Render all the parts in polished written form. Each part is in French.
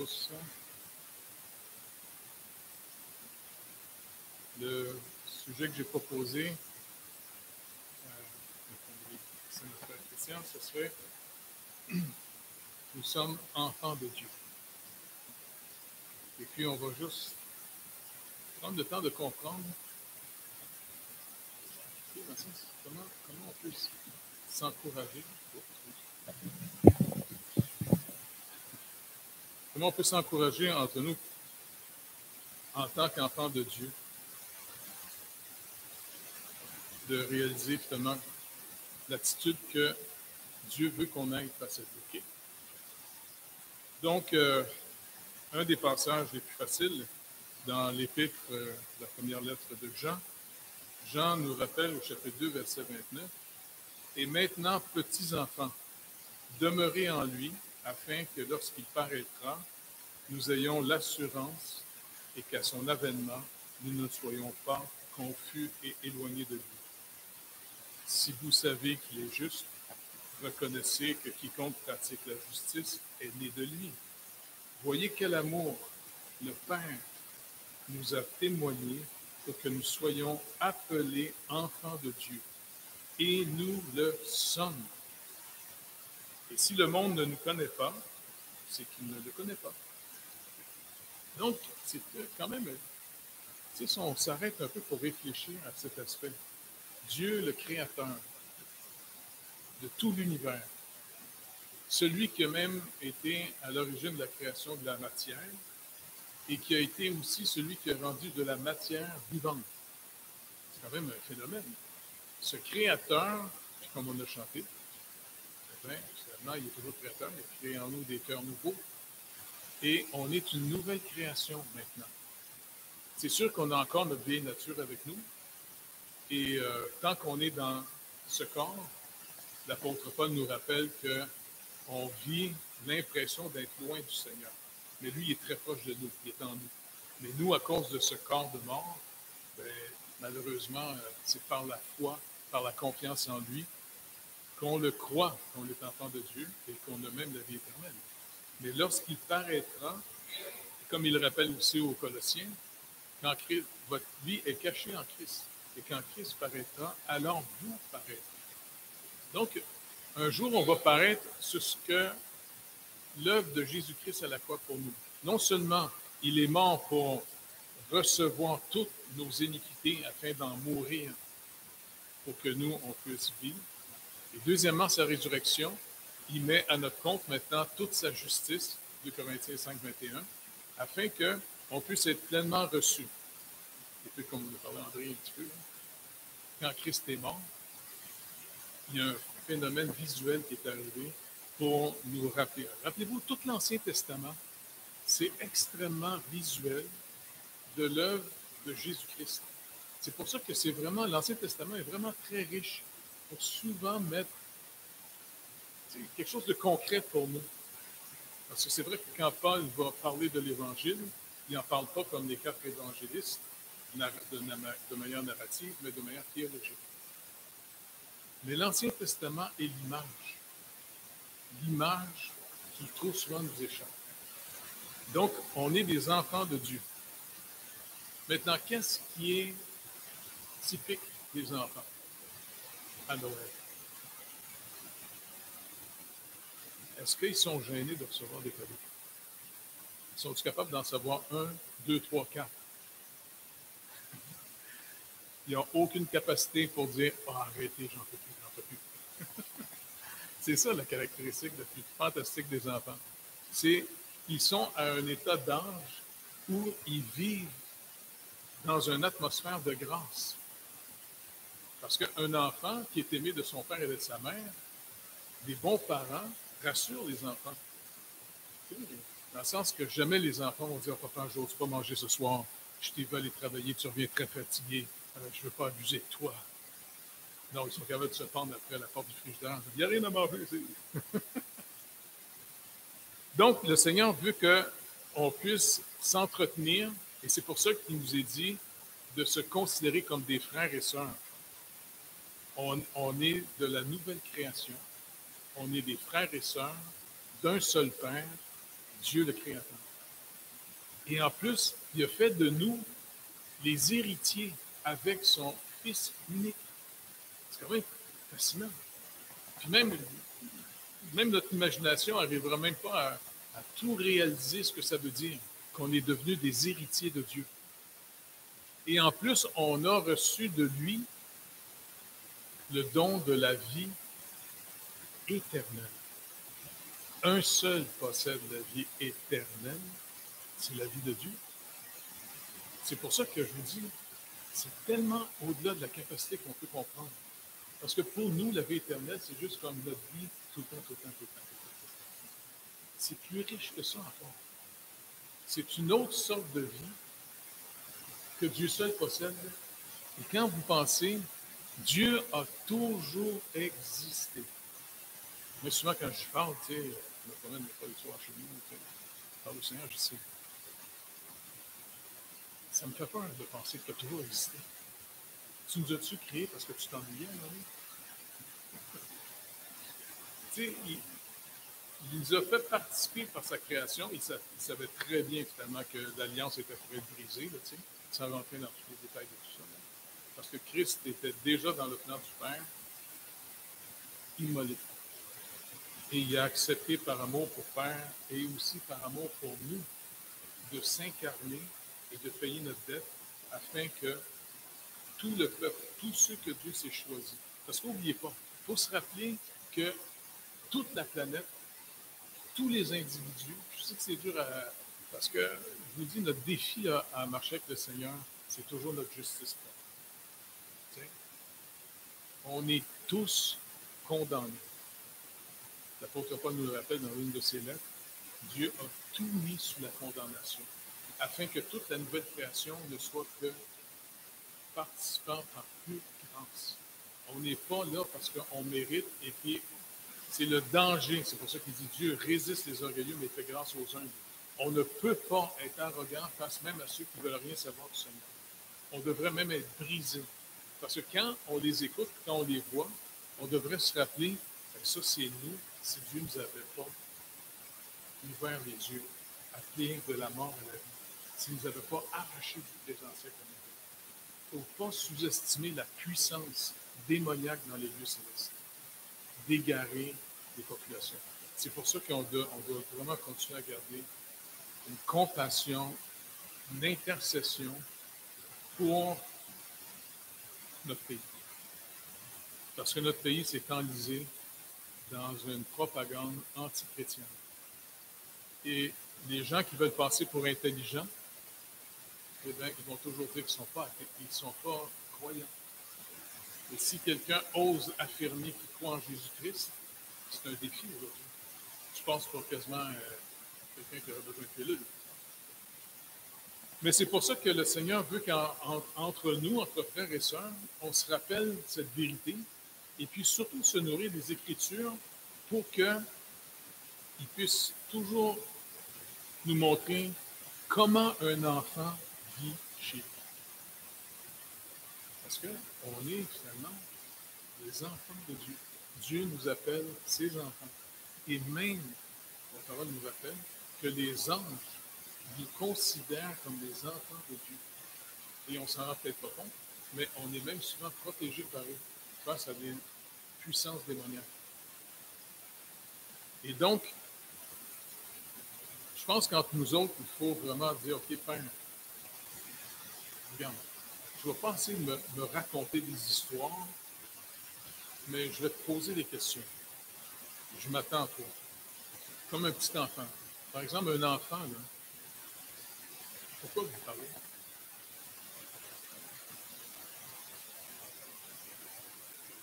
tous. Le sujet que j'ai proposé, c'est notre frère Christian, ce serait « Nous sommes enfants de Dieu ». Et puis on va juste prendre le temps de comprendre comment on peut s'encourager. Comment on peut s'encourager entre nous en tant qu'enfants de Dieu, de réaliser finalement l'attitude que Dieu veut qu'on aille face à lui. Okay? Donc, un des passages les plus faciles dans l'épître, la première lettre de Jean, Jean nous rappelle au chapitre 2, verset 29, « Et maintenant, petits enfants, demeurez en lui, afin que lorsqu'il paraîtra, nous ayons l'assurance et qu'à son avènement, nous ne soyons pas confus et éloignés de lui. Si vous savez qu'il est juste, reconnaissez que quiconque pratique la justice est né de lui. Voyez quel amour le Père nous a témoigné pour que nous soyons appelés enfants de Dieu. Et nous le sommes. Et si le monde ne nous connaît pas, c'est qu'il ne le connaît pas. » Donc, c'est quand même, si on s'arrête un peu pour réfléchir à cet aspect, Dieu, le Créateur de tout l'univers, celui qui a même été à l'origine de la création de la matière et qui a été aussi celui qui a rendu de la matière vivante. C'est quand même un phénomène. Ce Créateur, comme on a chanté, finalement, il est toujours Créateur, il a créé en nous des cœurs nouveaux, et on est une nouvelle création maintenant. C'est sûr qu'on a encore notre vieille nature avec nous, et tant qu'on est dans ce corps, l'apôtre Paul nous rappelle qu'on vit l'impression d'être loin du Seigneur. Mais lui, il est très proche de nous, il est en nous. Mais nous, à cause de ce corps de mort, malheureusement, c'est par la foi, par la confiance en lui, qu'on le croit, qu'on est enfant de Dieu et qu'on a même la vie éternelle. Mais lorsqu'il paraîtra, comme il le rappelle aussi aux Colossiens, quand Christ, votre vie est cachée en Christ. Et quand Christ paraîtra, alors vous paraîtrez. Donc, un jour, on va paraître sur ce que l'œuvre de Jésus-Christ à la croix pour nous. Non seulement il est mort pour recevoir toutes nos iniquités afin d'en mourir pour que nous, on puisse vivre. Et deuxièmement, sa résurrection, il met à notre compte maintenant toute sa justice, 2 Corinthiens 5, 21, afin qu'on puisse être pleinement reçu. Et puis, comme on a parlé André un petit peu, quand Christ est mort, il y a un phénomène visuel qui est arrivé pour nous rappeler. Rappelez-vous, tout l'Ancien Testament, c'est extrêmement visuel de l'œuvre de Jésus-Christ. C'est pour ça que c'est vraiment, l'Ancien Testament est vraiment très riche pour souvent mettre quelque chose de concret pour nous. Parce que c'est vrai que quand Paul va parler de l'Évangile, il n'en parle pas comme les 4 évangélistes, de manière narrative, mais de manière théologique. Mais l'Ancien Testament est l'image. L'image qui trop souvent nous échappe. Donc, on est des enfants de Dieu. Maintenant, qu'est-ce qui est typique des enfants à Noël? Est-ce qu'ils sont gênés de recevoir des cadeaux? Sont-ils capables d'en savoir 1, 2, 3, 4? Ils n'ont aucune capacité pour dire « Ah, arrêtez, j'en peux plus. » C'est ça la caractéristique la plus fantastique des enfants. C'est qu'ils sont à un état d'âge où ils vivent dans une atmosphère de grâce. Parce qu'un enfant qui est aimé de son père et de sa mère, des bons parents rassurent les enfants. Dans le sens que jamais les enfants vont dire « Papa, je n'ose pas manger ce soir, je t'ai vu aller travailler, tu reviens très fatigué, je ne veux pas abuser de toi. » Non, ils sont capables de se pendre après la porte du frigidaire. Il n'y a rien à manger ici. Donc, le Seigneur veut qu'on puisse s'entretenir, et c'est pour ça qu'il nous est dit de se considérer comme des frères et sœurs. On est de la nouvelle création. On est des frères et sœurs d'un seul Père, Dieu le Créateur. Et en plus, il a fait de nous les héritiers avec son Fils unique. C'est quand même fascinant. Puis même notre imagination n'arrivera même pas à tout réaliser ce que ça veut dire, qu'on est devenu des héritiers de Dieu. Et en plus, on a reçu de lui le don de la vie éternelle. Un seul possède la vie éternelle, c'est la vie de Dieu. C'est pour ça que je vous dis, c'est tellement au-delà de la capacité qu'on peut comprendre. Parce que pour nous, la vie éternelle, c'est juste comme notre vie tout le temps, tout le temps, tout le temps. C'est plus riche que ça encore. C'est une autre sorte de vie que Dieu seul possède. Et quand vous pensez, Dieu a toujours existé. Mais souvent, quand je parle, tu sais, je me promène des fois le soir chez nous, tu sais, je parle au Seigneur, je sais. Ça me fait peur de penser que tu as toujours existé. Tu nous as-tu créé parce que tu t'ennuyais, non? Tu sais, il nous a fait participer par sa création. Il savait très bien, finalement, que l'alliance était pour être brisée, là, tu sais, sans rentrer dans tous les détails de tout ça. Là. Parce que Christ était déjà dans le plan du Père, immolé. Et il a accepté par amour pour Père et aussi par amour pour nous de s'incarner et de payer notre dette afin que tout le peuple, tous ceux que Dieu s'est choisis. Parce qu'oubliez pas, il faut se rappeler que toute la planète, tous les individus, je sais que c'est dur à... Parce que, je vous dis, notre défi à marcher avec le Seigneur, c'est toujours notre justice propre. On est tous condamnés. L'apôtre Paul nous le rappelle dans une de ses lettres. Dieu a tout mis sous la condamnation, afin que toute la nouvelle création ne soit que participant par pure grâce. On n'est pas là parce qu'on mérite, et puis c'est le danger. C'est pour ça qu'il dit Dieu résiste les orgueilleux, mais fait grâce aux humbles. On ne peut pas être arrogant face même à ceux qui ne veulent rien savoir du Seigneur. On devrait même être brisé. Parce que quand on les écoute, quand on les voit, on devrait se rappeler que ça, c'est nous, si Dieu ne nous avait pas ouvert les yeux, appelé de la mort à la vie, s'il ne nous avait pas arraché du présentiel comme il ne faut pas sous-estimer la puissance démoniaque dans les lieux célestes, d'égarer les populations. C'est pour ça qu'on doit vraiment continuer à garder une compassion, une intercession pour notre pays. Parce que notre pays s'est enlisé dans une propagande anti-chrétienne. Et les gens qui veulent passer pour intelligents, eh bien, ils vont toujours dire qu'ils ne sont pas athées, ils ne sont pas croyants. Et si quelqu'un ose affirmer qu'il croit en Jésus-Christ, c'est un défi aujourd'hui. Je pense pour quasiment quelqu'un qui aurait besoin de pilule. Mais c'est pour ça que le Seigneur veut qu'entre nous, entre frères et sœurs, on se rappelle cette vérité et puis surtout se nourrir des Écritures pour qu'il puisse toujours nous montrer comment un enfant vit chez lui. Parce qu'on est finalement des enfants de Dieu. Dieu nous appelle ses enfants. Et même, la parole nous rappelle que les anges nous considèrent comme des enfants de Dieu. Et on ne s'en rend peut-être pas compte, mais on est même souvent protégé par eux face à des puissances démoniaques. Et donc, je pense qu'entre nous autres, il faut vraiment dire, OK, Père, regarde, je ne vais pas essayer de me raconter des histoires, mais je vais te poser des questions. Je m'attends à toi. Comme un petit enfant. Par exemple, un enfant, là, pourquoi vous parlez?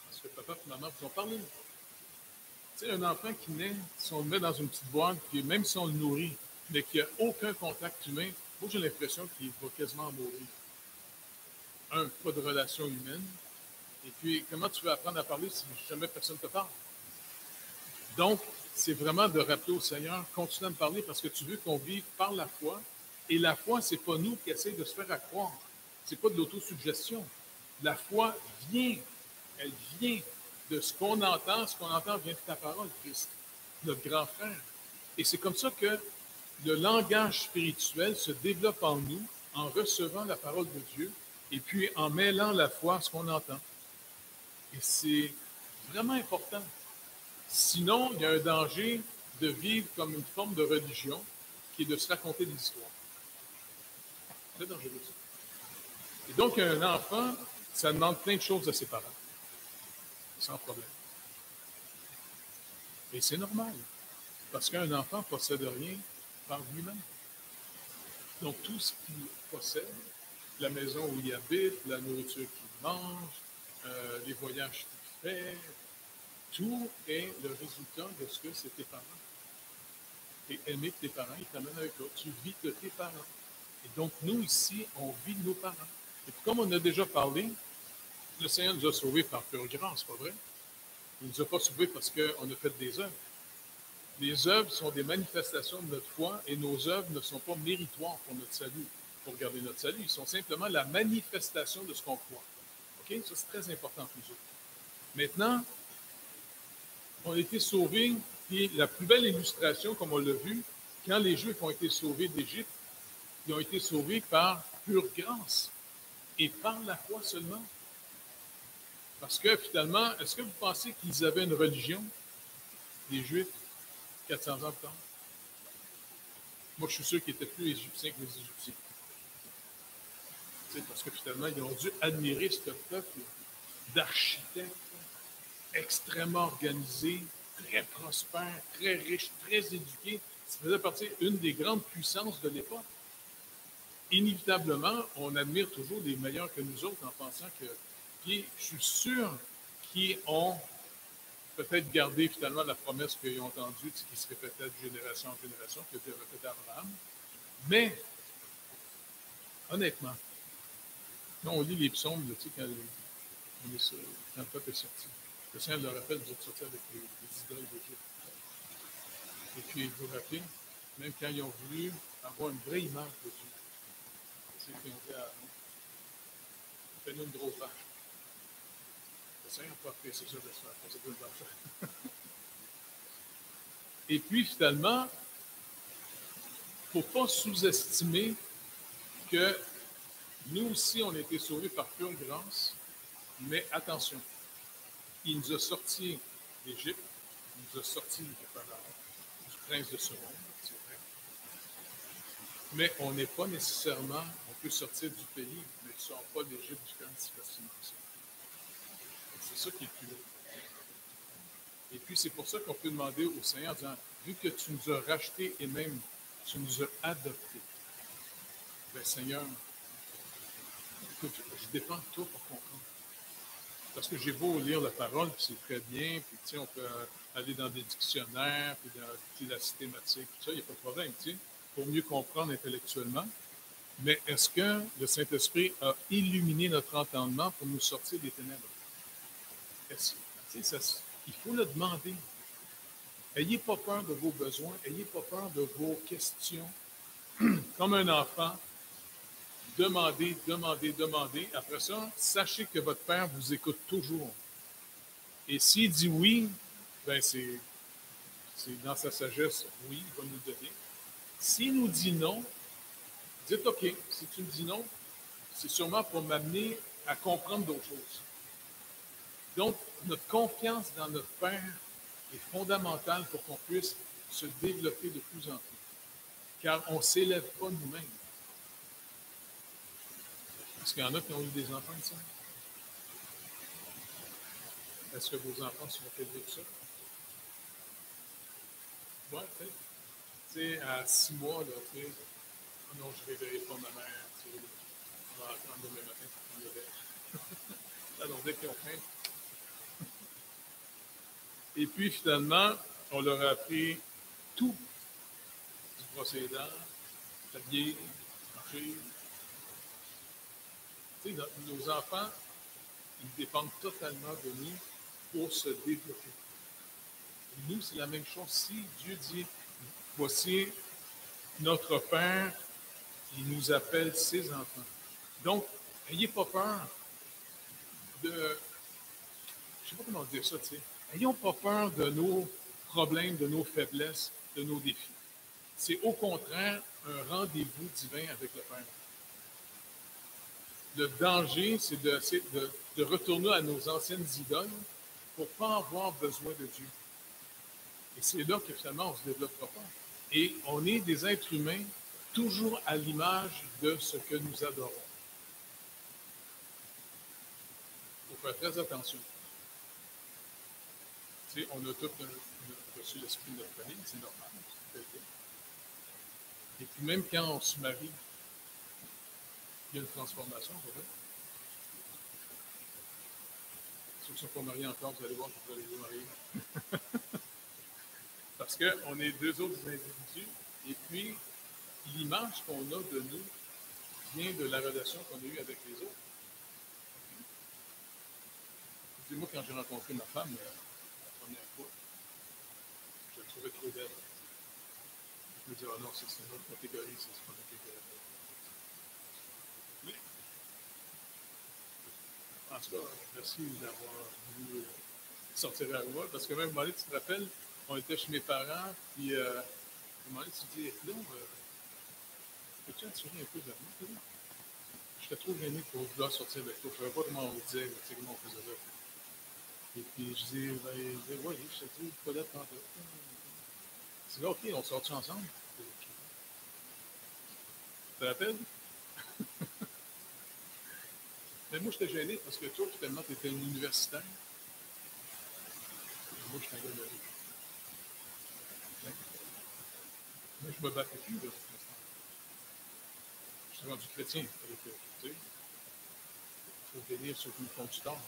Parce que papa et maman vous ont parlé. Tu sais, un enfant qui naît, si on le met dans une petite boîte, puis même si on le nourrit, mais qu'il n'y a aucun contact humain, moi j'ai l'impression qu'il va quasiment mourir. Pas de relation humaine. Et puis, comment tu veux apprendre à parler si jamais personne ne te parle? Donc, c'est vraiment de rappeler au Seigneur, continue à me parler parce que tu veux qu'on vive par la foi. Et la foi, ce n'est pas nous qui essayons de se faire accroire. Ce n'est pas de l'autosuggestion. La foi vient, elle vient de ce qu'on entend. Ce qu'on entend vient de ta parole, Christ, notre grand frère. Et c'est comme ça que le langage spirituel se développe en nous en recevant la parole de Dieu et puis en mêlant la foi à ce qu'on entend. Et c'est vraiment important. Sinon, il y a un danger de vivre comme une forme de religion qui est de se raconter des histoires. C'est très dangereux, ça. Et donc, un enfant, ça demande plein de choses à ses parents, sans problème. Et c'est normal, parce qu'un enfant ne possède rien par lui-même. Donc, tout ce qu'il possède, la maison où il habite, la nourriture qu'il mange, les voyages qu'il fait, tout est le résultat de ce que c'est tes parents. Et aimer tes parents, ils t'amènent avec toi. Tu vis de tes parents. Et donc, nous, ici, on vit de nos parents. Et puis, comme on a déjà parlé, le Seigneur nous a sauvés par pure grâce, pas vrai? Il ne nous a pas sauvés parce qu'on a fait des œuvres. Les œuvres sont des manifestations de notre foi et nos œuvres ne sont pas méritoires pour notre salut, pour garder notre salut. Ils sont simplement la manifestation de ce qu'on croit. OK? Ça, c'est très important pour nous autres. Maintenant, on a été sauvés, et la plus belle illustration, comme on l'a vu, quand les Juifs ont été sauvés d'Égypte, ils ont été sauvés par pure grâce et par la foi seulement. Parce que finalement, est-ce que vous pensez qu'ils avaient une religion, les Juifs, 400 ans plus tard? Moi, je suis sûr qu'ils étaient plus égyptiens que les Égyptiens. Parce que finalement, ils ont dû admirer ce peuple d'architectes extrêmement organisés, très prospères, très riches, très éduqués. Ça faisait partie d'une des grandes puissances de l'époque. Inévitablement, on admire toujours les meilleurs que nous autres en pensant que. Puis, je suis sûr qu'ils ont peut-être gardé finalement la promesse qu'ils ont entendue, qui se répétait de génération en génération, qui a été répétée à Abraham. Mais, honnêtement, quand on lit les psaumes, tu sais, quand le peuple est sorti, le Seigneur leur rappelle, vous êtes sortis avec les idoles d'Égypte. Et puis, vous vous rappelez, même quand ils ont voulu avoir une vraie image de Dieu, c'est qu'ils ont dit à Aaron, fais-nous une grosse vache. Le Seigneur n'a pas apprécié ça de se faire, c'est pas une vache. Et puis, finalement, il ne faut pas sous-estimer que nous aussi, on a été sauvés par pure grâce, mais attention, il nous a sortis d'Égypte, il nous a sortis du Pharaon, du prince de ce monde, c'est vrai. Mais on n'est pas nécessairement, on peut sortir du pays, mais ne sort pas d'Égypte du camp si facilement que ça. C'est ça qui est le plus lourd. Et puis, c'est pour ça qu'on peut demander au Seigneur, en disant, vu que tu nous as rachetés et même tu nous as adoptés, bien, Seigneur, écoute, je dépends de toi pour comprendre. Parce que j'ai beau lire la parole, puis c'est très bien, puis tu sais, on peut aller dans des dictionnaires, puis dans la systématique, tout ça, il n'y a pas de problème, tu sais, pour mieux comprendre intellectuellement. Mais est-ce que le Saint-Esprit a illuminé notre entendement pour nous sortir des ténèbres? Il faut le demander. Ayez pas peur de vos besoins, ayez pas peur de vos questions. Comme un enfant, demandez, demandez, demandez. Après ça, sachez que votre Père vous écoute toujours. Et s'il dit oui, ben c'est dans sa sagesse, oui, il va nous donner. S'il nous dit non, dites OK. Si tu me dis non, c'est sûrement pour m'amener à comprendre d'autres choses. Donc, notre confiance dans notre Père est fondamentale pour qu'on puisse se développer de plus en plus. Car on ne s'élève pas nous-mêmes. Est-ce qu'il y en a qui ont eu des enfants de ça? Est-ce que vos enfants sont élevés de ça? Oui, peut-être. Tu sais, à 6 mois, là, tu sais, oh non, je ne réveillerai pas ma mère, tu sais, je vais attendre demain matin pour prendre le verre. Alors, dès qu'ils ont faim. Et puis, finalement, on leur a appris tout du procédant, s'habiller, marcher. Tu sais, nos enfants, ils dépendent totalement de nous pour se développer. Et nous, c'est la même chose. Si Dieu dit, voici notre Père, il nous appelle ses enfants. Donc, n'ayez pas peur de... Je ne sais pas comment dire ça, tu sais. N'ayons pas peur de nos problèmes, de nos faiblesses, de nos défis. c'est au contraire un rendez-vous divin avec le Père. Le danger, c'est de retourner à nos anciennes idoles pour ne pas avoir besoin de Dieu. Et c'est là que finalement, on ne se développera pas. Et on est des êtres humains toujours à l'image de ce que nous adorons. Il faut faire très attention. Tu sais, on a tous reçu l'esprit de notre famille, c'est normal. Et puis même quand on se marie, il y a une transformation, c'est vrai. Ceux qui ne sont pas mariés encore, vous allez voir que vous allez vous marier. Parce qu'on est deux autres individus, et puis l'image qu'on a de nous vient de la relation qu'on a eue avec les autres. Moi, quand j'ai rencontré ma femme, la première fois, je la trouvais trop belle. Je me disais, ah non, c'est une autre catégorie, c'est pas une catégorie. Mais, en tout cas, merci d'avoir voulu sortir avec moi, parce que même, à un moment donné, tu te rappelles, on était chez mes parents, puis à un moment donné, tu te dis, non, peux-tu attirer un peu vers moi? J'étais trop gêné pour vouloir sortir avec toi. Je ne savais pas comment on disait, comment on faisait ça. Et puis je dis, oui, je te dis, pas d'être tantôt. C'est là, OK, on sort-tu ensemble? Tu te rappelles? Mais moi, j'étais gêné parce que toi, finalement, tu étais un universitaire. Et moi, je suis un gars de rue. Moi, je me battais plus, là. Je suis rendu chrétien. Tu sais, il faut bénir ceux qui nous font du tort.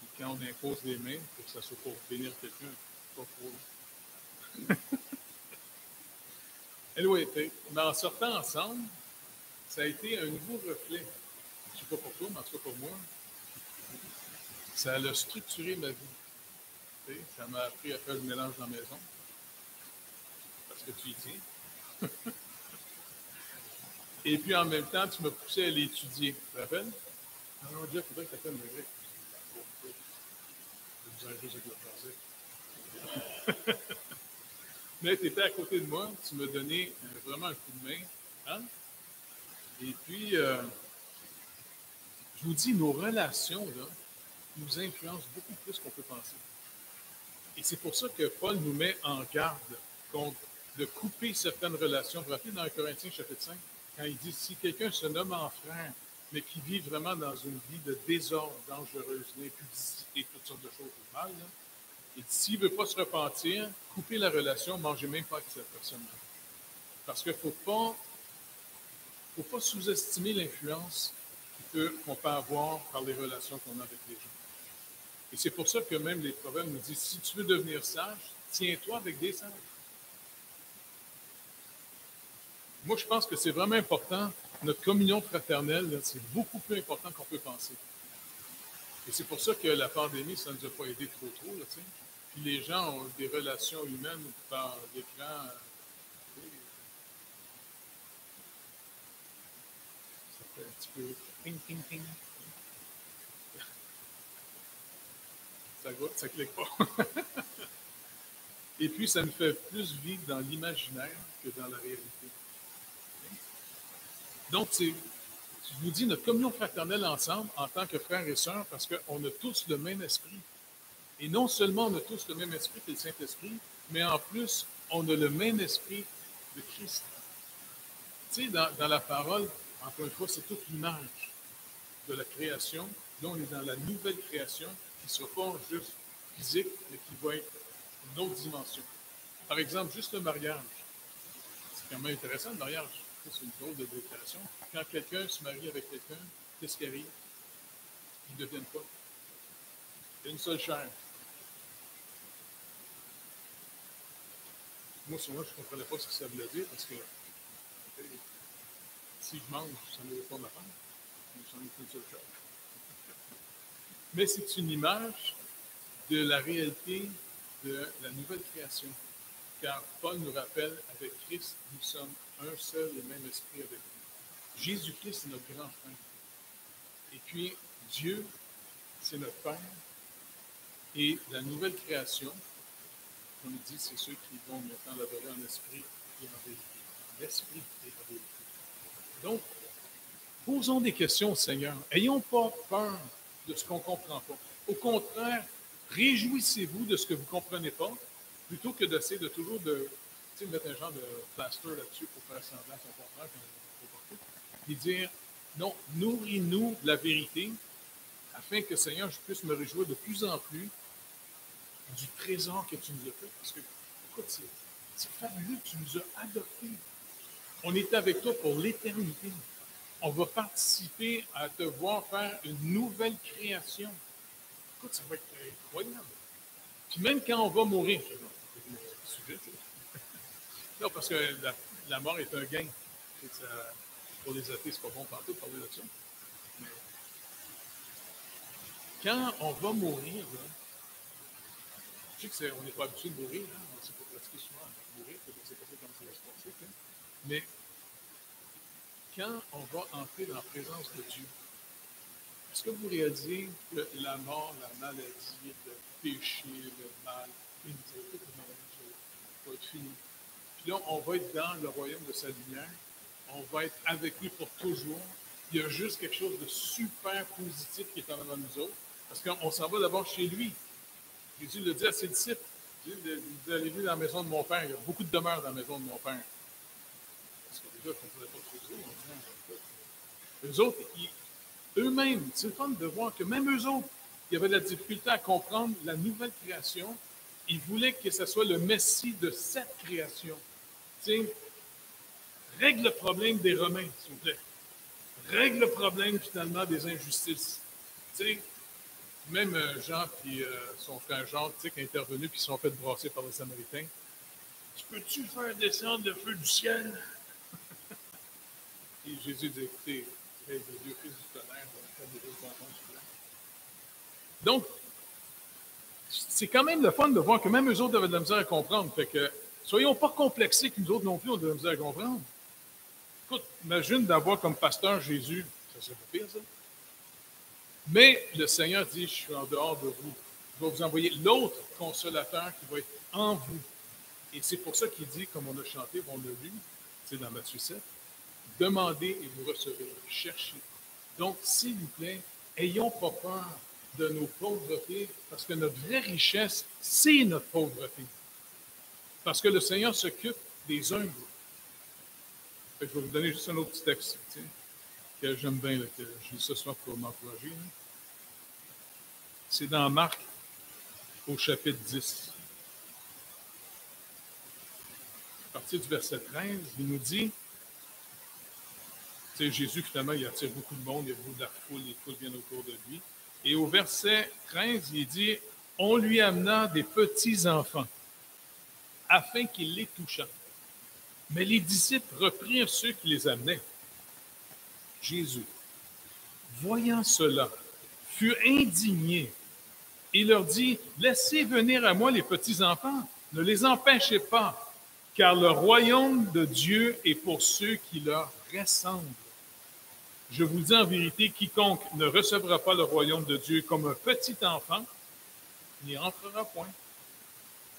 Et quand on impose les mains, il faut que ça soit pour bénir quelqu'un, pas pour. Anyway, mais en sortant ensemble, ça a été un nouveau reflet. Je ne sais pas pour toi, mais en tout cas pour moi, ça a structuré ma vie. Ça m'a appris à faire le mélange dans la maison. Parce que tu y tiens. Et puis en même temps, tu m'as poussé à l'étudier. Tu te rappelles? Ah non, Jeff, il faudrait que tu appelles le grec. Je vous ai juste avec le français. Mais tu étais à côté de moi, tu m'as donné vraiment un coup de main. Hein? Et puis, je vous dis, nos relations là, nous influencent beaucoup plus qu'on peut penser. Et c'est pour ça que Paul nous met en garde contre de couper certaines relations. Vous vous rappelez dans 1 Corinthiens chapitre 5, quand il dit, si quelqu'un se nomme en frère, mais qui vit vraiment dans une vie de désordre, dangereuse, d'impudicité, toutes sortes de choses mal, là, et s'il ne veut pas se repentir, couper la relation, mangez même pas avec cette personne-là. Parce qu'il ne faut pas sous-estimer l'influence qu'on peut avoir par les relations qu'on a avec les gens. Et c'est pour ça que même les proverbes nous disent, si tu veux devenir sage, tiens-toi avec des sages. Moi, je pense que c'est vraiment important. Notre communion fraternelle, c'est beaucoup plus important qu'on peut penser. Et c'est pour ça que la pandémie, ça ne nous a pas aidé trop, là, tu sais. Puis les gens ont des relations humaines par l'écran. Ça fait un petit peu ping, ping, ping. Ça clique pas. Et puis, ça nous fait plus vivre dans l'imaginaire que dans la réalité. Donc, je vous dis, notre communion fraternelle ensemble, en tant que frères et sœurs, parce qu'on a tous le même esprit. Et non seulement on a tous le même esprit que le Saint-Esprit, mais en plus, on a le même esprit de Christ. Tu sais, dans la parole, encore une fois, c'est toute l'image de la création. Là, on est dans la nouvelle création qui ne sera pas juste physique, mais qui va être une autre dimension. Par exemple, juste le mariage. C'est quand même intéressant, le mariage. C'est une drôle de déclaration. Quand quelqu'un se marie avec quelqu'un, qu'est-ce qui arrive? Ils ne deviennent pas. C'est une seule chair. Moi, souvent, je ne comprenais pas ce que ça voulait dire parce que si je mange, ça ne veut pas ma femme. J'en ai qu'une seule chair. Mais c'est une image de la réalité de la nouvelle création. Car Paul nous rappelle, avec Christ, nous sommes un seul et même esprit avec lui. Jésus-Christ, c'est notre grand frère. Et puis, Dieu, c'est notre Père. Et la nouvelle création, comme il dit, c'est ceux qui vont maintenant l'adorer en esprit et en vérité. L'esprit et en vérité. Donc, posons des questions au Seigneur. Ayons pas peur de ce qu'on ne comprend pas. Au contraire, réjouissez-vous de ce que vous ne comprenez pas, plutôt que d'essayer de toujours mettre un genre de plaster là-dessus pour faire semblant qu'on comprend, et dire, non, nourris-nous de la vérité, afin que, Seigneur, je puisse me réjouir de plus en plus du trésor que tu nous as fait. Parce que, écoute, c'est fabuleux, tu nous as adoptés. On est avec toi pour l'éternité. On va participer à te voir faire une nouvelle création. Écoute, ça va être incroyable. Puis même quand on va mourir, non, parce que la mort est un gain. Pour les athées, c'est pas bon partout de parler de ça. Mais quand on va mourir, là, je sais qu'on n'est pas habitué de mourir, hein, on ne s'est pas pratiqué souvent à mourir, c'est pas ça comme ça va se passer. Hein. Mais quand on va entrer dans la présence de Dieu, est-ce que vous réalisez que la mort, la maladie, le péché, le mal, toute la maladie va être finie? Puis là, on va être dans le royaume de sa lumière. On va être avec lui pour toujours. Il y a juste quelque chose de super positif qui est en avant de nous autres. Parce qu'on s'en va d'abord chez lui. Jésus le dit à ses disciples. Vous allez venir dans la maison de mon Père. Il y a beaucoup de demeures dans la maison de mon Père. Parce que déjà, on ne pouvait pas trouver. Eux autres, eux-mêmes, c'est le fun de voir que même eux autres, il y avait de la difficulté à comprendre la nouvelle création. Ils voulaient que ce soit le Messie de cette création. Tu sais, règle le problème des Romains, s'il vous plaît. Règle le problème, finalement, des injustices. Tu sais, même Jean et son frère Jacques, tu sais, qui est intervenu puis qui sont fait brasser par les Samaritains. Tu peux-tu faire descendre le feu du ciel? Et Jésus dit, écoutez, de Dieu, fils du tonnerre, donc, c'est quand même le fun de voir que même eux autres avaient de la misère à comprendre. Fait que, soyons pas complexés que nous autres non plus, on a de la misère à comprendre. Écoute, imagine d'avoir comme pasteur Jésus, ça serait pas pire, ça. Mais le Seigneur dit, je suis en dehors de vous. Je vais vous envoyer l'autre consolateur qui va être en vous. Et c'est pour ça qu'il dit, comme on a chanté, on l'a lu, c'est dans Matthieu 7, demandez et vous recevrez, cherchez. Donc, s'il vous plaît, ayons pas peur de nos pauvretés, parce que notre vraie richesse, c'est notre pauvreté. Parce que le Seigneur s'occupe des humbles. Je vais vous donner juste un autre petit texte, que j'aime bien, là, que je lis ce soir pour m'encourager. C'est dans Marc, au chapitre 10. À partir du verset 13, il nous dit, Jésus, finalement, il attire beaucoup de monde, il y a beaucoup de la foule, les foules viennent autour de lui. Et au verset 13, il dit, on lui amena des petits-enfants, afin qu'il les touchât. Mais les disciples reprirent ceux qui les amenaient. Jésus, voyant cela, fut indigné et leur dit, laissez venir à moi les petits-enfants, ne les empêchez pas, car le royaume de Dieu est pour ceux qui leur ressemblent. Je vous dis en vérité, quiconque ne recevra pas le royaume de Dieu comme un petit enfant, n'y entrera point.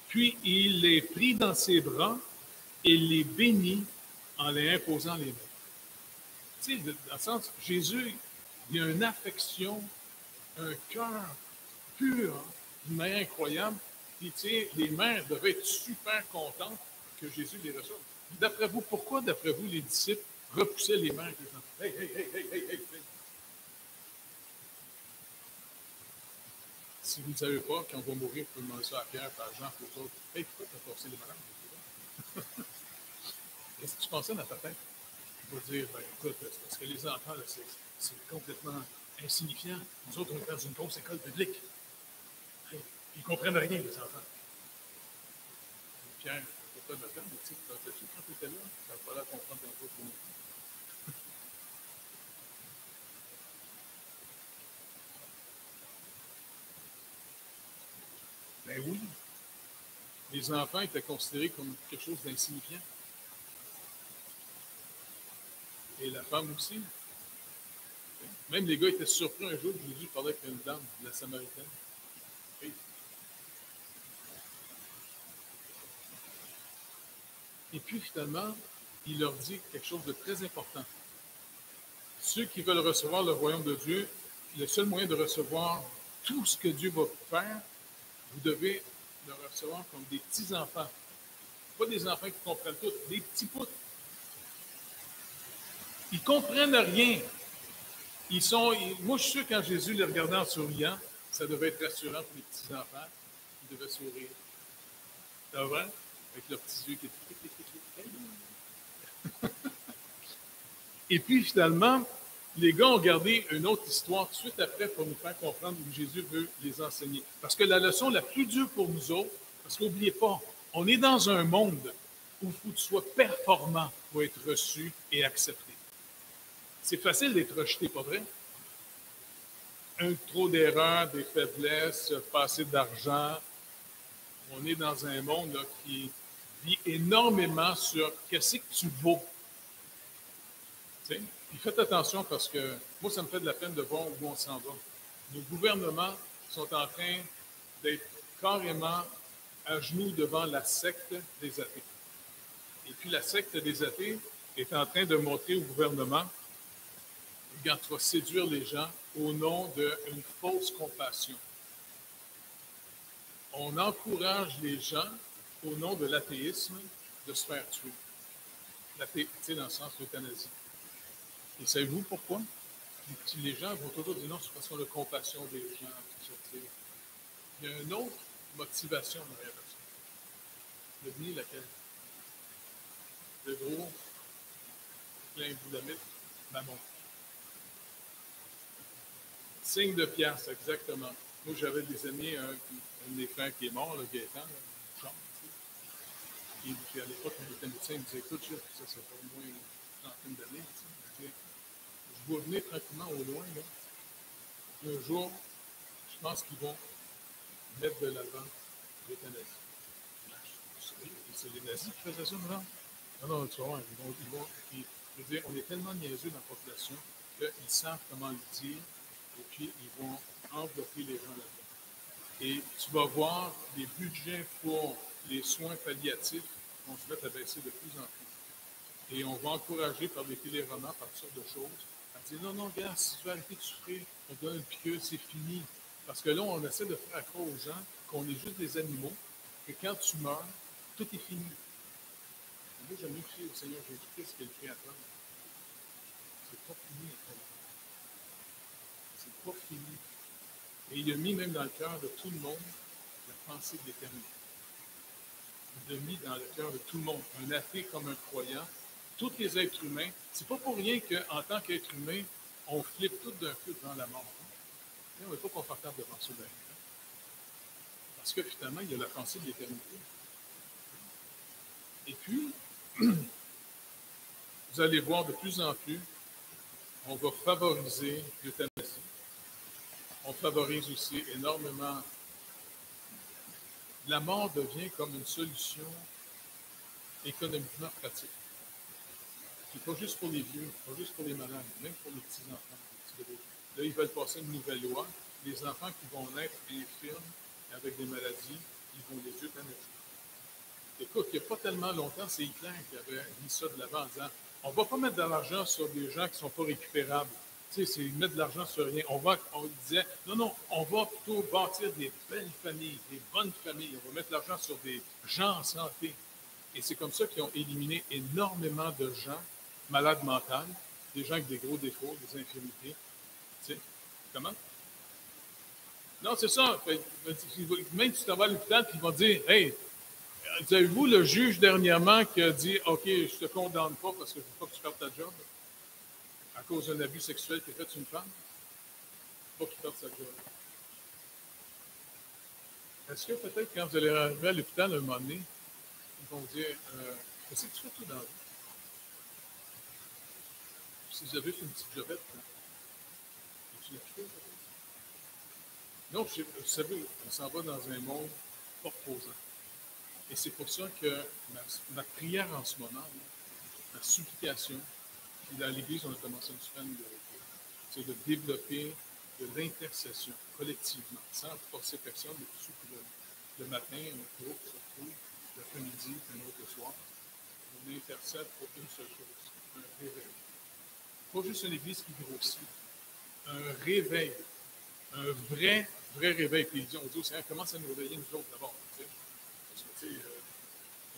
Puis il les prit dans ses bras et les bénit en les imposant les mains. Tu sais, dans le sens, Jésus, il y a une affection, un cœur pur, d'une manière incroyable. Puis, tu sais, les mères devaient être super contentes que Jésus les reçoive. D'après vous, pourquoi, d'après vous, les disciples repoussaient les mères? Hey, hey, hey, hey, hey, hey. Si vous ne savez pas, quand on va mourir, vous pouvez demander ça à Pierre, à Jean, aux autres. Hey, pourquoi tu as forcé les malades? Qu'est-ce que tu pensais dans ta tête? Tu vas dire, ben, écoute, c'est parce que les enfants, là, c'est complètement insignifiant. Nous autres, on est dans une grosse école publique. Hey, ils ne comprennent rien, les enfants. Pierre, pas de temps, mais tu sais, quand tu étais là, ça n'a pas l'air de comprendre ton autre pour nous. Ben oui, les enfants étaient considérés comme quelque chose d'insignifiant. Et la femme aussi. Même les gars étaient surpris un jour que Jésus parlait avec une dame, la Samaritaine. Et Et puis finalement, il leur dit quelque chose de très important. Ceux qui veulent recevoir le royaume de Dieu, le seul moyen de recevoir tout ce que Dieu va faire, vous devez le recevoir comme des petits-enfants. Pas des enfants qui comprennent tout, des petits poutres. Ils ne comprennent rien. Moi, je suis sûr que quand Jésus les regardait en souriant, ça devait être rassurant pour les petits-enfants. Ils devaient sourire. C'est vrai? Avec leurs petits yeux qui étaient... Et puis, finalement, les gars ont gardé une autre histoire tout de suite après pour nous faire comprendre où Jésus veut les enseigner. Parce que la leçon la plus dure pour nous autres, parce qu'oubliez pas, on est dans un monde où il faut que tu sois performant pour être reçu et accepté. C'est facile d'être rejeté, pas vrai? Un trop d'erreurs, des faiblesses, pas assez d'argent. On est dans un monde là, qui vit énormément sur qu'est-ce que tu vaux. T'sais? Puis faites attention parce que moi, ça me fait de la peine de voir où on s'en va. Nos gouvernements sont en train d'être carrément à genoux devant la secte des athées. Et puis la secte des athées est en train de montrer au gouvernement quand tu vas séduire les gens au nom d'une fausse compassion. On encourage les gens au nom de l'athéisme de se faire tuer. L'athéisme, dans le sens de l'euthanasie. Et savez-vous pourquoi? Les gens vont toujours dire non, c'est parce qu'on a compassion des gens. Tout ça, il y a une autre motivation derrière ça. Devinez laquelle? Le gros, plein de boulamites, mammon. Signe de pièce, exactement. Moi, j'avais des amis, un de mes frères qui est mort, le Gaétan, là, et puis à l'époque, on était médecin, il me disait écoute, ça fait au moins une trentaine d'années. Je vois venir tranquillement au loin. Là. Un jour, je pense qu'ils vont mettre de l'avant l'euthanasie. C'est les nazis qui faisaient ça, non? Non, tu vois, je veux dire, on est tellement niaiseux dans la population qu'ils savent comment le dire et puis ils vont envelopper les gens là-dedans. Et tu vas voir les budgets pour les soins palliatifs vont se mettre à baisser de plus en plus. Et on va encourager par des téléromans, par toutes sortes de choses, à dire non, non, gars, si tu veux arrêter de souffrir, on te donne une piqûre, c'est fini. Parce que là, on essaie de faire croire aux gens qu'on est juste des animaux, que quand tu meurs, tout est fini. Et moi, j'aime mieux crier au Seigneur Jésus-Christ qui est le Créateur. C'est pas fini, c'est pas fini. Et il a mis même dans le cœur de tout le monde la pensée de l'éternité. Il a mis dans le cœur de tout le monde, un athée comme un croyant, tous les êtres humains. C'est pas pour rien qu'en tant qu'être humain, on flippe tout d'un coup devant la mort. On n'est pas confortable devant ça. Parce que finalement, il y a la pensée de l'éternité. Et puis, vous allez voir de plus en plus, on va favoriser l'euthanasie. On favorise aussi énormément. La mort devient comme une solution économiquement pratique. C'est pas juste pour les vieux, pas juste pour les malades, même pour les petits-enfants, les petits bébés. Là, ils veulent passer une nouvelle loi. Les enfants qui vont naître infirmes avec des maladies, ils vont les euthanasier. Écoute, il n'y a pas tellement longtemps, c'est Hitler qui avait mis ça de l'avant en disant on ne va pas mettre de l'argent sur des gens qui ne sont pas récupérables. Tu sais, c'est mettre de l'argent sur rien. On disait non, on va plutôt bâtir des belles familles, des bonnes familles. On va mettre de l'argent sur des gens en santé. Et c'est comme ça qu'ils ont éliminé énormément de gens malades mentales, des gens avec des gros défauts, des infirmités. Tu sais, comment? Non, c'est ça. Même si tu t'en vas à l'hôpital, ils vont dire hey, avez-vous le juge dernièrement qui a dit OK, je ne te condamne pas parce que je ne veux pas que tu perdes ta job à cause d'un abus sexuel qui est fait sur une femme? Il ne faut pas qu'il perde sa job. Est-ce que peut-être quand vous allez arriver à l'hôpital un moment donné, ils vont dire qu'est-ce que tu fais tout dans la vie? Si vous avez fait une petite jobette, tu l'as fait? Non, vous savez, on s'en va dans un monde pas reposant. Et c'est pour ça que ma prière en ce moment, ma supplication, puis dans l'Église, on a commencé une semaine c'est de développer de l'intercession collectivement, sans forcer personne, mais tout le matin, un groupe se retrouve, l'après-midi, un autre le soir. on intercède pour une seule chose, un réveil. Pas juste une église qui grossit, un réveil, un vrai réveil. Puis on dit au Seigneur, commence à nous réveiller nous autres d'abord. Tu sais. Parce que, tu sais,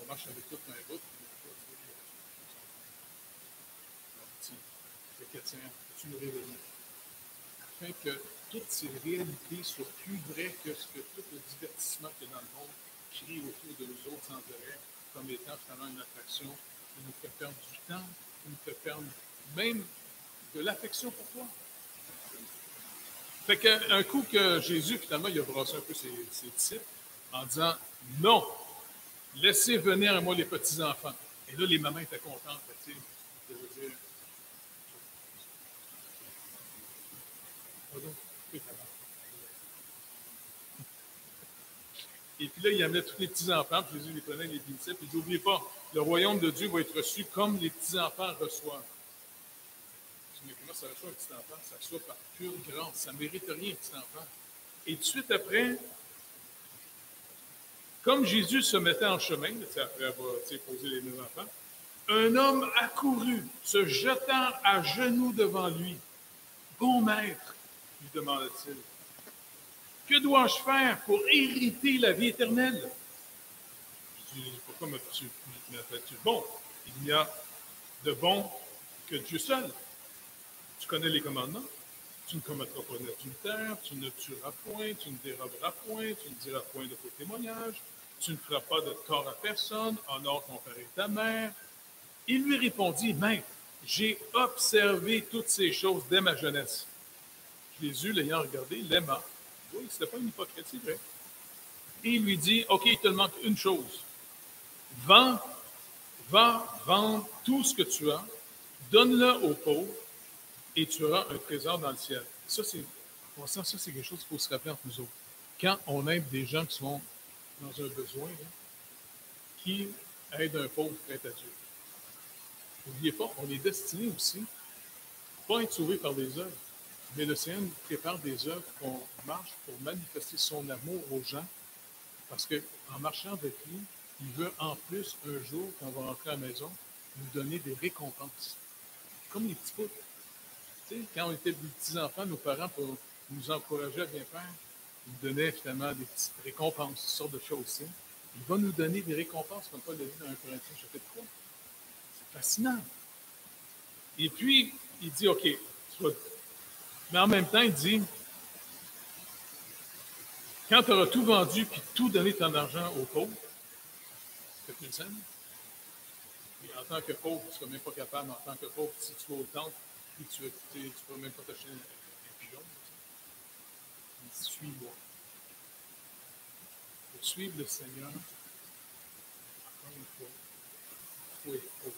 on marche avec toute la route. Le chrétien, tu nous réveilles. Afin que toutes ces réalités soient plus vraies que ce que tout le divertissement qu'il y a dans le monde crie autour de nous autres sans arrêt, comme étant finalement une attraction qui nous fait perdre du temps, qui nous fait perdre même de l'affection pour toi. Fait qu'un coup que Jésus, finalement, il a brassé un peu ses disciples en disant non, laissez venir à moi les petits-enfants. Et là, les mamans étaient contentes. Tu sais, je veux dire, et puis là, il amenait tous les petits-enfants, puis Jésus les prenait, les bénissait, puis il dit, n'oubliez pas, le royaume de Dieu va être reçu comme les petits-enfants reçoivent. Je dis, mais comment ça reçoit un petit-enfant? Ça reçoit par pure grâce. Ça ne mérite rien, un petit-enfant. Et tout de suite après, comme Jésus se mettait en chemin, après avoir posé les deux enfants, un homme accourut, se jetant à genoux devant lui. Bon maître, lui demanda-t-il, que dois-je faire pour hériter la vie éternelle? Je dis, pourquoi m'appelles-tu bon? Il n'y a de bon que Dieu seul. Tu connais les commandements. Tu ne commettras pas d'adultère, tu ne tueras point, tu ne déroberas point, tu ne diras point de faux témoignages, tu ne feras pas de tort à personne, honore ton père et ta mère. Il lui répondit, Maître, j'ai observé toutes ces choses dès ma jeunesse. Jésus, l'ayant regardé, l'aima. Oui, ce n'était pas une hypocrite, c'est vrai. Et il lui dit, OK, il te manque une chose. Va vendre tout ce que tu as, donne-le aux pauvres, et tu auras un trésor dans le ciel. Ça, c'est quelque chose qu'il faut se rappeler entre nous autres. Quand on aide des gens qui sont dans un besoin, là, qui aide un pauvre prête à Dieu. N'oubliez pas, on est destiné aussi, pas à être sauvé par des œuvres, mais le Seigneur nous prépare des œuvres qu'on marche pour manifester son amour aux gens, parce qu'en marchant avec lui, il veut en plus, un jour, quand on va rentrer à la maison, nous donner des récompenses. Comme les petits poutres. Tu sais, quand on était des petits-enfants, nos parents, pour nous encourager à bien faire, ils nous donnaient finalement des petites récompenses, toutes sortes de choses. Tu sais. Il va nous donner des récompenses, comme Paul l'a dit dans 1 Corinthiens chapitre 3. C'est fascinant. Et puis, il dit, OK, mais en même temps, il dit, quand tu auras tout vendu puis tout donné ton argent aux pauvres, c'est une scène. Et en tant que pauvre, tu ne seras même pas capable, en tant que pauvre, si tu vas au temple, puis tu ne peux même pas t'acheter un pigeon. Il dit, suis-moi. Pour suivre le Seigneur, encore une fois, il faut être pauvre.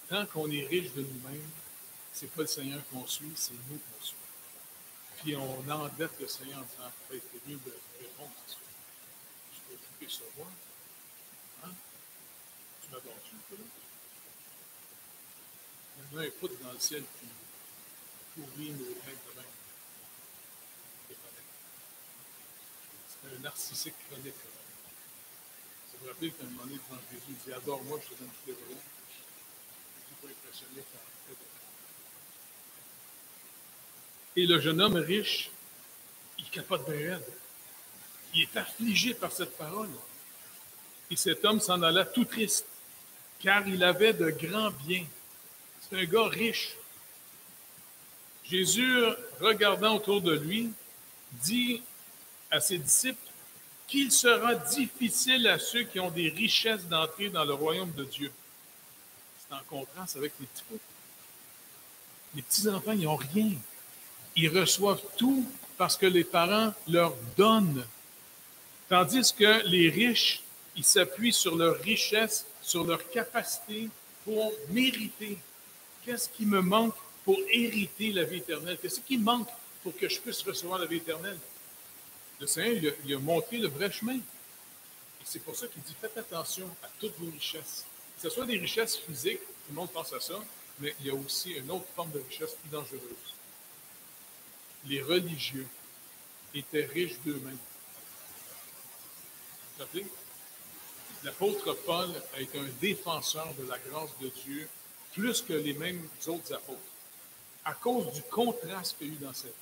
Tant qu'on est riche de nous-mêmes, ce n'est pas le Seigneur qu'on suit, c'est nous qu'on suit. Puis on endette le Seigneur en disant, peut-être c'est mieux de répondre à ça. Je peux occuper sur moi. Hein? Tu m'adores-tu, toi? Il y en a un poutre dans le ciel qui pourrit nos rêves de même. C'est un narcissique chronique. Ça vous rappelle qu'à un moment donné, devant Jésus, il dit, adore-moi, je te donne tous les volets. Je ne suis pas impressionné par le fait de... Et le jeune homme riche, il capote bien raide. Il est affligé par cette parole. Et cet homme s'en alla tout triste, car il avait de grands biens. C'est un gars riche. Jésus, regardant autour de lui, dit à ses disciples qu'il sera difficile à ceux qui ont des richesses d'entrer dans le royaume de Dieu. C'est en contraste avec les petits pots. Les petits-enfants, ils n'ont rien. Ils reçoivent tout parce que les parents leur donnent. Tandis que les riches, ils s'appuient sur leur richesse, sur leur capacité pour mériter. Qu'est-ce qui me manque pour hériter la vie éternelle? Qu'est-ce qui me manque pour que je puisse recevoir la vie éternelle? Le Seigneur, il a montré le vrai chemin. Et c'est pour ça qu'il dit, faites attention à toutes vos richesses. Que ce soit des richesses physiques, tout le monde pense à ça, mais il y a aussi une autre forme de richesse plus dangereuse. Les religieux étaient riches d'eux-mêmes. Vous vous rappelez? l'apôtre Paul a été un défenseur de la grâce de Dieu plus que les mêmes autres apôtres, à cause du contraste qu'il y a eu dans sa vie.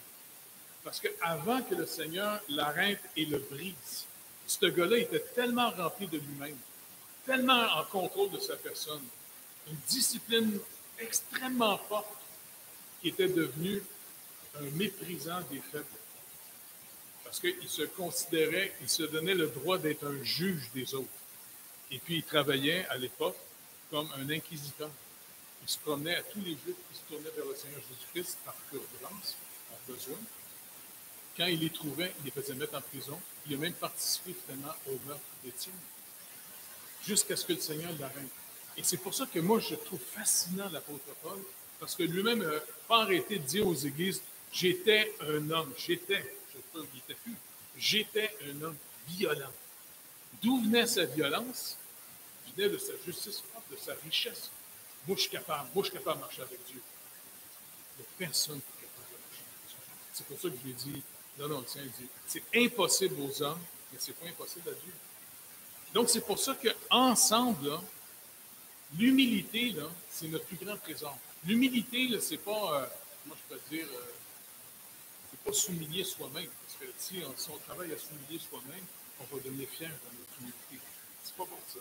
Parce qu'avant que le Seigneur l'arrête et le brise, ce gars-là était tellement rempli de lui-même, tellement en contrôle de sa personne, une discipline extrêmement forte qui était devenue un méprisant des faibles. Parce qu'il se considérait, il se donnait le droit d'être un juge des autres. Et puis il travaillait à l'époque comme un inquisiteur. Il se promenait à tous les Juifs qui se tournaient vers le Seigneur Jésus-Christ par urgence, par besoin. Quand il les trouvait, il les faisait mettre en prison. Il a même participé finalement au meurtre d'Étienne, jusqu'à ce que le Seigneur l'arrête. Et c'est pour ça que moi, je trouve fascinant l'apôtre Paul, parce que lui-même n'a pas arrêté de dire aux églises, j'étais un homme, il était plus, j'étais un homme violent. D'où venait sa violence? Il venait de sa justice propre, de sa richesse. Moi, je suis capable de marcher avec Dieu. Il n'y a personne qui est capable de marcher avec Dieu. C'est pour ça que je lui ai dit, non, le Seigneur dit, c'est impossible aux hommes, mais c'est pas impossible à Dieu. Donc, c'est pour ça qu'ensemble, l'humilité, c'est notre plus grand trésor. L'humilité, c'est pas, comment je peux dire, c'est pas s'humilier soi-même. Parce que si on travaille à s'humilier soi-même, on va devenir fier dans notre humilité. C'est pas bon, ça.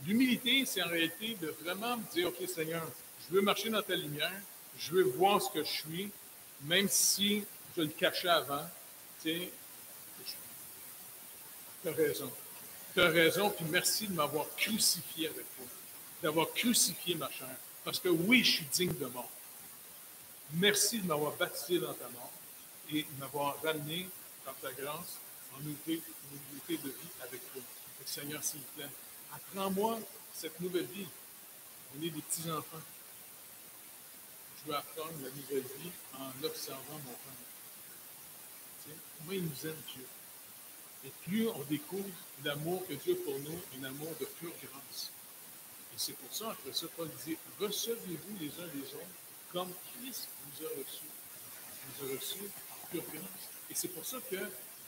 L'humilité, c'est en réalité de vraiment me dire, OK, Seigneur, je veux marcher dans ta lumière, je veux voir ce que je suis, même si je le cachais avant. Tu sais, tu as raison. Tu as raison, puis merci de m'avoir crucifié avec toi, d'avoir crucifié ma chair. Parce que oui, je suis digne de mort. Merci de m'avoir baptisé dans ta mort et de m'avoir ramené par ta grâce en unité de vie avec toi. Et Seigneur, s'il te plaît, apprends-moi cette nouvelle vie. On est des petits-enfants. Je veux apprendre la nouvelle vie en observant mon Père. Tu sais, comment il nous aime, Dieu. Et plus on découvre l'amour que Dieu a pour nous, un amour de pure grâce. Et c'est pour ça, après ça, Paul dit, recevez-vous les uns les autres comme Christ vous a reçus. Vous a reçus en pure grâce. Et c'est pour ça que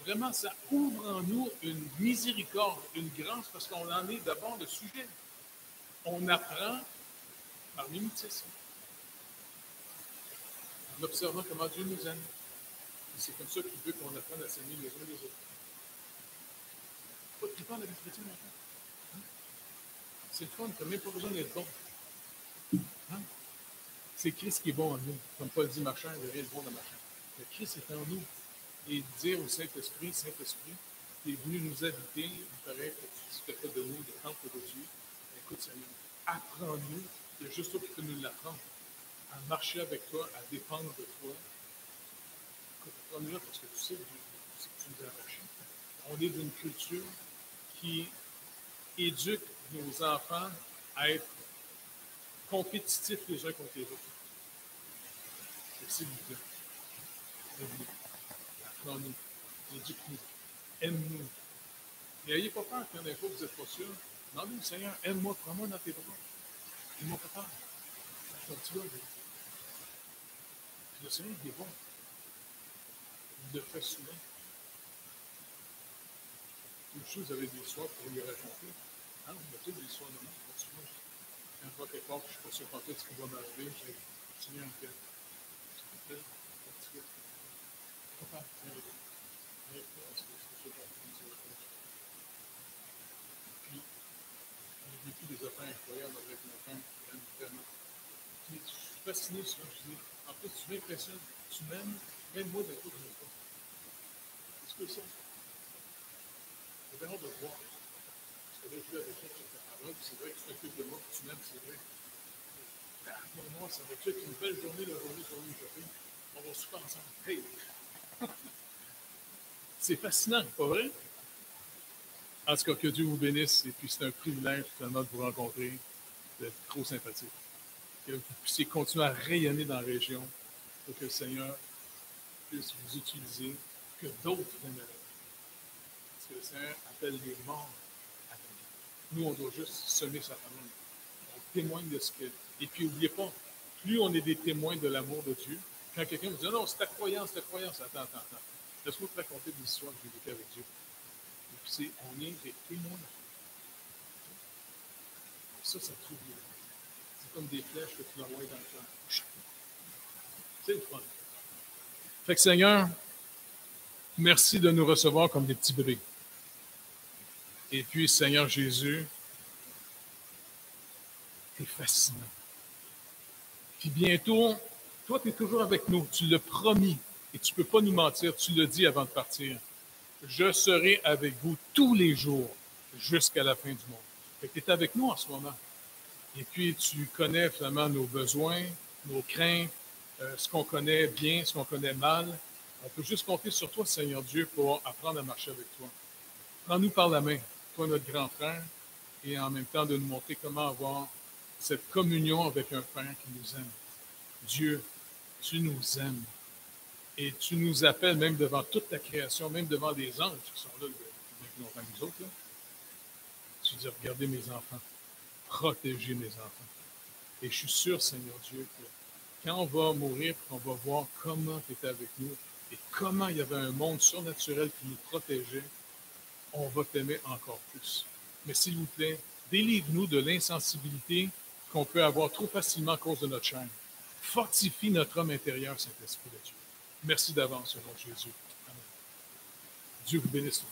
vraiment, ça ouvre en nous une miséricorde, une grâce, parce qu'on en est d'abord le sujet. On apprend par mimétisme, en observant comment Dieu nous aime. Et c'est comme ça qu'il veut qu'on apprenne à s'aimer les uns les autres. Pas de plupart de la vie chrétienne, hein? C'est le fun, tu n'as même pas besoin d'être bon. Hein? C'est Christ qui est bon en nous. Comme Paul dit, ma chair, il n'y a rien de bon dans ma chair. Mais Christ est en nous. Et dire au Saint-Esprit, Saint-Esprit, tu es venu nous habiter, il paraît que tu te fais de nous le temple de Dieu. Écoute, Seigneur, apprends-nous, il y a juste toi qui peux nous l'apprendre, à marcher avec toi, à dépendre de toi. Écoute, apprends-nous là parce que tu sais que tu nous as arrachés. On est d'une culture qui éduque nos enfants à être compétitifs les uns contre les autres. S'il vous plaît, aide-nous, apprends-nous, éduque-nous, aime-nous. Et n'ayez pas peur qu'il y en ait pas, vous n'êtes pas sûr. Demandez au Seigneur, aime-moi, prends-moi dans tes bras. Il m'a pas peur. Ton petit gars, puis le Seigneur, il est bon. Il le fait souvent. Une chose, vous avez des histoires pour lui raconter. Hein, on a tous des histoires de moi. Quand je vois quelque part, je ne suis pas sûr ce qui va m'arriver, j'ai Seigneur, s'il te plaît, ton petit gars. Papa, viens avec moi. Viens avec moi, est-ce que je peux faire Puis, j'ai vécu des affaires incroyables avec mon père, vraiment. Puis, je suis fasciné sur ce que je dis. En fait, tu m'impressionnes, tu m'aimes, même moi, d'un coup, je ne m'aime pas. Est-ce que ça? J'ai bien hâte de voir. Parce que là, je vis avec toi sur ta parole, puis c'est vrai que tu t'occupes de moi, que tu m'aimes, c'est vrai. Pour moi, ça va être une belle journée, la journée sur le shopping. On va super ensemble. Hey! C'est fascinant, pas vrai? En tout cas, que Dieu vous bénisse, et puis c'est un privilège finalement de vous rencontrer, d'être trop sympathique. Que vous puissiez continuer à rayonner dans la région pour que le Seigneur puisse vous utiliser, que d'autres viennent avec. Parce que le Seigneur appelle les morts à la vie. Nous, on doit juste semer sa parole. On témoigne de ce que. Et puis, n'oubliez pas, plus on est des témoins de l'amour de Dieu, quand quelqu'un vous dit non, c'est ta croyance, attends. Laisse-moi te raconter des histoires que j'ai vécues avec Dieu. Et puis, on est des témoins. Ça tue. C'est comme des flèches que tu l'envoies dans le cœur. C'est le fun. Fait que Seigneur, merci de nous recevoir comme des petits bris. Et puis, Seigneur Jésus, t'es fascinant. Puis bientôt, toi, tu es toujours avec nous. Tu l'as promis et tu ne peux pas nous mentir. Tu l'as dit avant de partir. Je serai avec vous tous les jours jusqu'à la fin du monde. Fait que tu es avec nous en ce moment. Et puis, tu connais finalement nos besoins, nos craintes, ce qu'on connaît bien, ce qu'on connaît mal. On peut juste compter sur toi, Seigneur Dieu, pour apprendre à marcher avec toi. Prends-nous par la main, toi, notre grand frère, et en même temps de nous montrer comment avoir cette communion avec un frère qui nous aime. Dieu, tu nous aimes. Et tu nous appelles même devant toute ta création, même devant des anges qui sont là depuis plus longtemps que nous autres. Là. Tu dis, regardez mes enfants, protégez mes enfants. Et je suis sûr, Seigneur Dieu, que quand on va mourir, on va voir comment tu étais avec nous et comment il y avait un monde surnaturel qui nous protégeait, on va t'aimer encore plus. Mais s'il vous plaît, délivre-nous de l'insensibilité qu'on peut avoir trop facilement à cause de notre chair. Fortifie notre homme intérieur, Saint-Esprit de Dieu. Merci d'avance, au nom de Jésus. Amen. Dieu vous bénisse.